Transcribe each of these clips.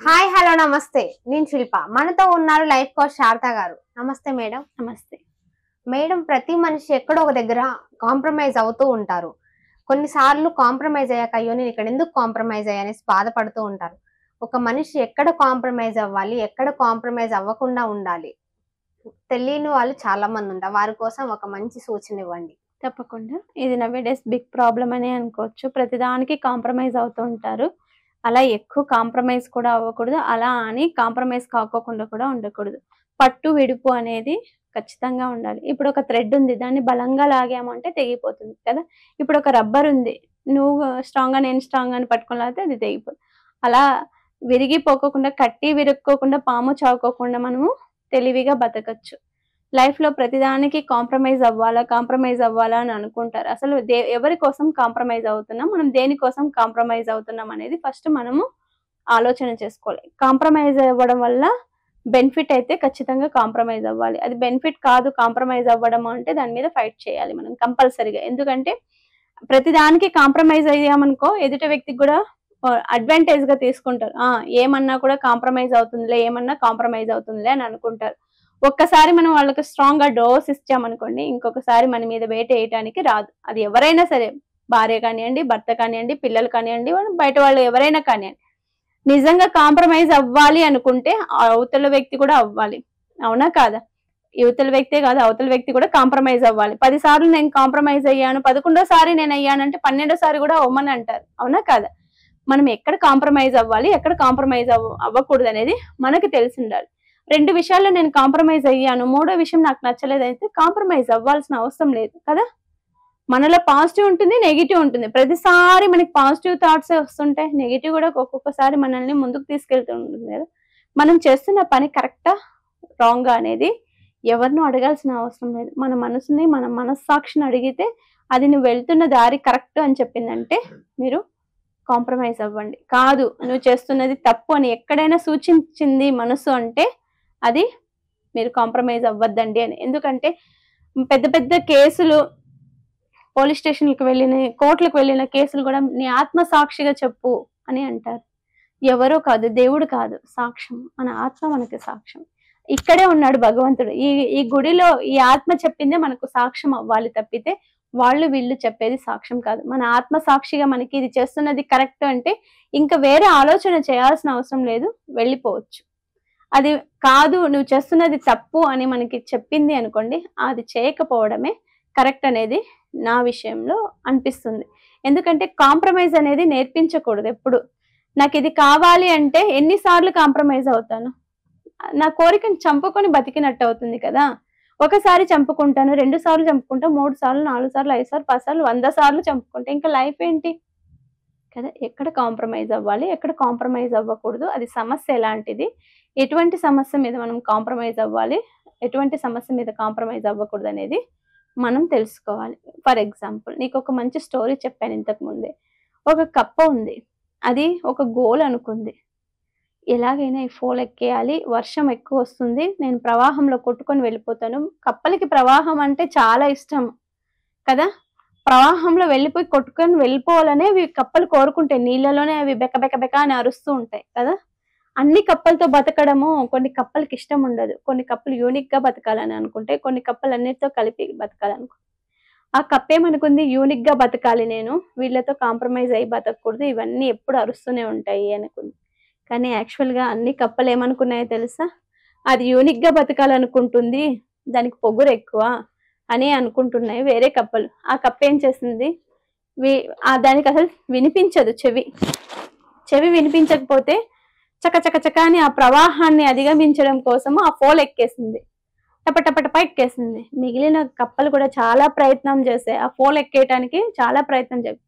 Hi hello నమస్తే, నేను శిల్ప. మనతో ఉన్నారు లైఫ్ కోచ్ శారద గారు. నమస్తే మేడం. నమస్తే మేడం, ప్రతి మనిషి ఎక్కడో ఒక దగ్గర కాంప్రమైజ్ అవుతూ ఉంటారు. కొన్నిసార్లు కాంప్రమైజ్ అయ్యాక అయ్యో నేను ఇక్కడ ఎందుకు కాంప్రమైజ్ అయ్యానేసి బాధపడుతూ ఉంటారు. ఒక మనిషి ఎక్కడ కాంప్రమైజ్ అవ్వాలి, ఎక్కడ కాంప్రమైజ్ అవ్వకుండా ఉండాలి, తెలియని వాళ్ళు చాలా మంది ఉంటారు. వారి కోసం ఒక మంచి సూచన ఇవ్వండి. తప్పకుండా. ఇది నవేడేస్ బిగ్ ప్రాబ్లం అనే అనుకోవచ్చు. ప్రతిదానికి కాంప్రమైజ్ అవుతూ ఉంటారు. అలా ఎక్కువ కాంప్రమైజ్ కూడా అవ్వకూడదు, అలా అని కాంప్రమైజ్ కాకోకుండా కూడా ఉండకూడదు. పట్టు విడుపు అనేది ఖచ్చితంగా ఉండాలి. ఇప్పుడు ఒక థ్రెడ్ ఉంది, దాన్ని బలంగా లాగామంటే తెగిపోతుంది కదా. ఇప్పుడు ఒక రబ్బర్ ఉంది, నువ్వు స్ట్రాంగ్గా నేను స్ట్రాంగ్ అని పట్టుకొని లాగితే అది తెగిపోతుంది. అలా విరిగిపోకుండా, కట్టి విరుక్కోకుండా, పాము చావుకోకుండా మనము తెలివిగా బతకచ్చు. లైఫ్లో ప్రతిదానికి కాంప్రమైజ్ అవ్వాలా అని అనుకుంటారు. అసలు ఎవరి కోసం కాంప్రమైజ్ అవుతున్నాం, మనం దేనికోసం కాంప్రమైజ్ అవుతున్నాం అనేది ఫస్ట్ మనము ఆలోచన చేసుకోవాలి. కాంప్రమైజ్ అవ్వడం వల్ల బెనిఫిట్ అయితే ఖచ్చితంగా కాంప్రమైజ్ అవ్వాలి. అది బెనిఫిట్ కాదు కాంప్రమైజ్ అవ్వడం అంటే దాని మీద ఫైట్ చేయాలి మనం కంపల్సరీగా. ఎందుకంటే ప్రతిదానికి కాంప్రమైజ్ అయ్యామనుకో ఎదుటి వ్యక్తికి కూడా అడ్వాంటేజ్ గా తీసుకుంటారు. ఏమన్నా కూడా కాంప్రమైజ్ అవుతుందిలే అని అనుకుంటారు. ఒక్కసారి మనం వాళ్ళకి స్ట్రాంగ్ గా డోస్ ఇచ్చామనుకోండి, ఇంకొకసారి మన మీద వేట వేయటానికి రాదు. అది ఎవరైనా సరే, భార్య కానివ్వండి, భర్త కానివ్వండి, పిల్లలు కానివ్వండి, బయట వాళ్ళు ఎవరైనా కానివ్వండి. నిజంగా కాంప్రమైజ్ అవ్వాలి అనుకుంటే అవతల వ్యక్తి కూడా అవ్వాలి. అవునా కాదా? యువతల వ్యక్తే కాదు, అవతల వ్యక్తి కూడా కాంప్రమైజ్ అవ్వాలి. 10 సార్లు నేను కాంప్రమైజ్ అయ్యాను, 11వ నేను అయ్యానంటే 12వ కూడా అవ్వమని అంటారు. అవునా కాదా? మనం ఎక్కడ కాంప్రమైజ్ అవ్వాలి, ఎక్కడ కాంప్రమైజ్ అవ్వకూడదు అనేది మనకి తెలిసి ఉండాలి. 2 విషయాల్లో నేను కాంప్రమైజ్ అయ్యాను, 3వ విషయం నాకు నచ్చలేదు అయితే కాంప్రమైజ్ అవ్వాల్సిన అవసరం లేదు కదా. మనలో పాజిటివ్ ఉంటుంది, నెగిటివ్ ఉంటుంది. ప్రతిసారి మనకి పాజిటివ్ థాట్స్ వస్తుంటాయి, నెగిటివ్ కూడా ఒక్కొక్కసారి మనల్ని ముందుకు తీసుకెళ్తూ ఉంటుంది కదా. మనం చేస్తున్న పని కరెక్టా రాంగా అనేది ఎవరినూ అడగాల్సిన అవసరం లేదు. మన మనసుని, మన మనస్సాక్షిని అడిగితే అది నువ్వు వెళ్తున్న దారి కరెక్ట్ అని చెప్పిందంటే మీరు కాంప్రమైజ్ అవ్వండి. కాదు నువ్వు చేస్తున్నది తప్పు అని ఎక్కడైనా సూచించింది మనసు అంటే అది మీరు కాంప్రమైజ్ అవ్వద్దండి అని. ఎందుకంటే పెద్ద పెద్ద కేసులు, పోలీస్ స్టేషన్లకు వెళ్ళిన, కోర్టులకు వెళ్ళిన కేసులు కూడా నీ ఆత్మ సాక్షిగా చెప్పు అని అంటారు. ఎవరో కాదు, దేవుడు కాదు సాక్ష్యం, మన ఆత్మ మనకి సాక్ష్యం. ఇక్కడే ఉన్నాడు భగవంతుడు. ఈ గుడిలో ఈ ఆత్మ చెప్పిందే మనకు సాక్ష్యం అవ్వాలి తప్పితే వీళ్ళు చెప్పేది సాక్ష్యం కాదు. మన ఆత్మ సాక్షిగా మనకి ఇది చేస్తున్నది కరెక్ట్ అంటే ఇంకా వేరే ఆలోచన చేయాల్సిన అవసరం లేదు, వెళ్ళిపోవచ్చు. అది కాదు నువ్వు చేస్తున్నది తప్పు అని మనకి చెప్పింది అనుకోండి, అది చేయకపోవడమే కరెక్ట్ అనేది నా విషయంలో అనిపిస్తుంది. ఎందుకంటే కాంప్రమైజ్ అనేది నేర్పించకూడదు ఎప్పుడు. నాకు ఇది కావాలి అంటే ఎన్నిసార్లు కాంప్రమైజ్ అవుతాను? నా కోరికను చంపుకొని బతికినట్టు అవుతుంది కదా. ఒకసారి చంపుకుంటాను, 2 సార్లు చంపుకుంటా, 3 సార్లు, 4 సార్లు, 5 సార్లు, 10 సార్లు, 100 సార్లు చంపుకుంటా, ఇంకా లైఫ్ ఏంటి కదా. ఎక్కడ కాంప్రమైజ్ అవ్వాలి, ఎక్కడ కాంప్రమైజ్ అవ్వకూడదు, అది సమస్య ఎలాంటిది, ఎటువంటి సమస్య మీద మనం కాంప్రమైజ్ అవ్వాలి, ఎటువంటి సమస్య మీద కాంప్రమైజ్ అవ్వకూడదు అనేది మనం తెలుసుకోవాలి. ఫర్ ఎగ్జాంపుల్ నీకు ఒక మంచి స్టోరీ చెప్పాను ఇంతకు ముందే. ఒక కప్ప ఉంది, అది ఒక గోల్ అనుకుంది. ఎలాగైనా ఈ ఫోల్ ఎక్కేయాలి, వర్షం ఎక్కువ వస్తుంది, నేను ప్రవాహంలో కొట్టుకొని వెళ్ళిపోతాను. కప్పలకి ప్రవాహం అంటే చాలా ఇష్టం కదా. ప్రవాహంలో వెళ్ళిపోయి కొట్టుకొని వెళ్ళిపోవాలనే అవి కప్పలు కోరుకుంటాయి. నీళ్ళలోనే అవి బెక బెక బెక అని అరుస్తూ ఉంటాయి కదా. అన్ని కప్పలతో బతకడము కొన్ని కప్పలకి ఇష్టం ఉండదు. కొన్ని కప్పలు యూనిక్ గా బతకాలని అనుకుంటే, కొన్ని కప్పలు అన్నిటితో కలిపి బతకాలనుకుంటాయి. ఆ కప్పేమనుకుంది, యూనిక్ గా బతకాలి, నేను వీళ్ళతో కాంప్రమైజ్ అయ్యి బతకూడదు, ఇవన్నీ ఎప్పుడు అరుస్తూనే ఉంటాయి అనుకుంది. కానీ యాక్చువల్గా అన్ని కప్పలు ఏమనుకున్నాయో తెలుసా? అది యూనిక్ గా బతకాలనుకుంటుంది, దానికి పొగురు ఎక్కువ అని అనుకుంటున్నాయి వేరే కప్పలు. ఆ కప్ప ఏం చేసింది, దానికి అసలు వినిపించదు, చెవి వినిపించకపోతే చకచక అని ఆ ప్రవాహాన్ని అధిగమించడం కోసము ఆ ఫోల్ ఎక్కేసింది, టపటపటప ఎక్కేసింది. మిగిలిన కప్పలు కూడా చాలా ప్రయత్నం చేస్తాయి, ఆ ఫోల్ ఎక్కేయటానికి చాలా ప్రయత్నం చేస్తాయి.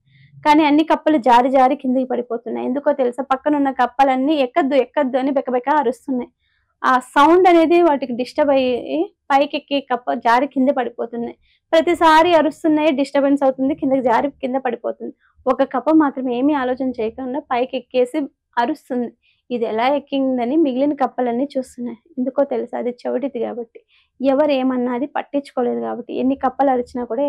కానీ అన్ని కప్పలు జారి జారి కిందకి పడిపోతున్నాయి. ఎందుకో తెలుసా? పక్కనున్న కప్పలన్నీ ఎక్కద్దు అని బెకబెక అరుస్తున్నాయి. ఆ సౌండ్ అనేది వాటికి డిస్టర్బ్ అయ్యి పైకెక్కి కప్ప జారి కింద పడిపోతున్నాయి. ప్రతిసారి అరుస్తున్నాయి, డిస్టర్బెన్స్ అవుతుంది, కిందకి జారి కింద పడిపోతుంది. ఒక కప్ప మాత్రం ఏమీ ఆలోచన చేయకుండా పైకి ఎక్కేసి అరుస్తుంది. ఇది ఎలా ఎక్కిందని మిగిలిన కప్పలన్నీ చూస్తున్నాయి. ఎందుకో తెలుసా? అది చెవిటిది కాబట్టి. ఎవరు ఏమన్నా అది పట్టించుకోలేదు కాబట్టి. ఎన్ని కప్పలు అరిచినా కూడా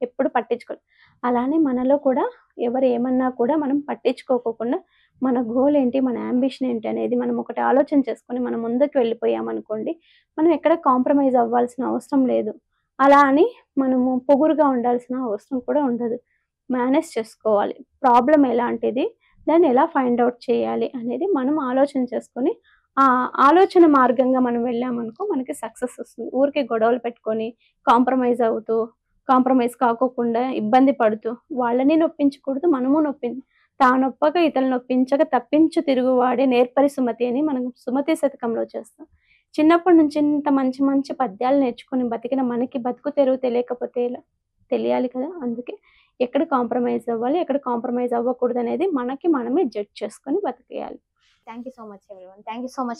ఎప్పుడు పట్టించుకోలేదు. అలానే మనలో కూడా ఎవరు ఏమన్నా కూడా మనం పట్టించుకోకుండా మన గోల్ ఏంటి, మన యాంబిషన్ ఏంటి అనేది మనం ఒకటి ఆలోచన చేసుకొని మనం ముందుకు వెళ్ళిపోయామనుకోండి, మనం ఎక్కడ కాంప్రమైజ్ అవ్వాల్సిన అవసరం లేదు. అలా అని మనము పొగురుగా ఉండాల్సిన అవసరం కూడా ఉండదు. మేనేజ్ చేసుకోవాలి. ప్రాబ్లమ్ ఎలాంటిది, దాన్ని ఎలా ఫైండ్ ఔట్ చేయాలి అనేది మనం ఆలోచన చేసుకొని, ఆ ఆలోచన మార్గంగా మనం వెళ్ళామనుకో మనకి సక్సెస్ వస్తుంది. ఊరికే గొడవలు పెట్టుకొని, కాంప్రమైజ్ అవుతూ, కాంప్రమైజ్ కాకోకుండా ఇబ్బంది పడుతూ, వాళ్ళని నొప్పించకూడదు, మనము తానొప్పక ఇతరులను నొప్పించక తప్పించు తిరుగువాడే నేర్పరి సుమతి అని మనం సుమతి శతకంలో చేస్తాం. చిన్నప్పటి నుంచి ఇంత మంచి మంచి పద్యాలు నేర్చుకొని బతికిన మనకి బతుకు తెరువు తెలియకపోతే ఎలా? తెలియాలి కదా! అందుకే ఎక్కడ కాంప్రమైజ్ అవ్వాలి, ఎక్కడ కాంప్రమైజ్ అవ్వకూడదనేది మనకి మనమే జడ్జ్ చేసుకొని బతికేయాలి. Thank you so much everyone. Thank you so much